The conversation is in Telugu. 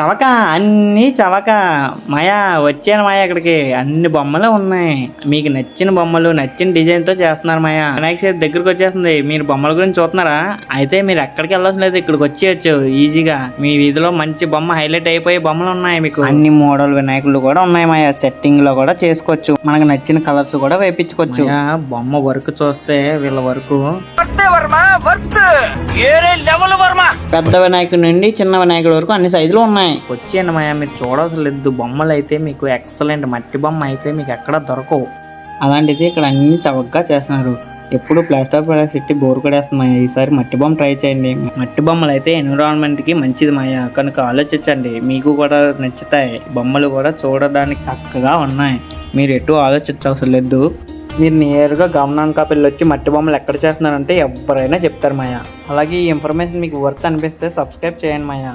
చవక అన్ని చవక. మాయా వచ్చాను మాయా, ఇక్కడికి అన్ని బొమ్మలు ఉన్నాయి. మీకు నచ్చిన బొమ్మలు నచ్చిన డిజైన్ తో చేస్తున్నారు మాయా. వినాయక చవితి దగ్గరకు వచ్చేస్తుంది. మీరు బొమ్మల గురించి చూస్తున్నారా? అయితే మీరు ఎక్కడికి వెళ్ళాల్సిన లేదు, ఇక్కడికి వచ్చేయచ్చు ఈజీగా. మీ వీధిలో మంచి బొమ్మ హైలైట్ అయిపోయే బొమ్మలు ఉన్నాయి. మీకు అన్ని మోడల్ వినాయకులు కూడా ఉన్నాయి మాయా. సెట్టింగ్ లో కూడా చేసుకోవచ్చు, మనకు నచ్చిన కలర్స్ కూడా వేయించుకోవచ్చు. బొమ్మ వర్క్ చూస్తే వీళ్ళ వరకు పెద్ద వినాయకుడి నుండి చిన్న వినాయకుడి వరకు అన్ని సైజులు ఉన్నాయి. వచ్చేయండి మాయా, మీరు చూడవలసిన లేదు. బొమ్మలు అయితే మీకు ఎక్సలెంట్. మట్టి బొమ్మ అయితే మీకు ఎక్కడ దొరకవు. అలాంటిది ఇక్కడ అన్ని చవకగా చేస్తున్నారు. ఎప్పుడు ప్లాస్టర్ పెట్టి బోర్ కొడేస్తుంది మాయా. ఈసారి మట్టి బొమ్మ ట్రై చేయండి. మట్టి బొమ్మలు అయితే ఎన్విరాన్మెంట్ కి మంచిది మాయా, కనుక ఆలోచించండి. మీకు కూడా నచ్చుతాయి. బొమ్మలు కూడా చూడడానికి చక్కగా ఉన్నాయి. మీరు ఎటు ఆలోచించవసరం లేదు. మీరు నేరుగా గమనాంకాపల్లి వచ్చి మట్టి బొమ్మలు ఎక్కడ చేస్తున్నారంటే ఎవరైనా చెప్తారు మాయా. అలాగే ఈ ఇన్ఫర్మేషన్ మీకు వర్త్ అనిపిస్తే సబ్స్క్రైబ్ చేయండి మాయా.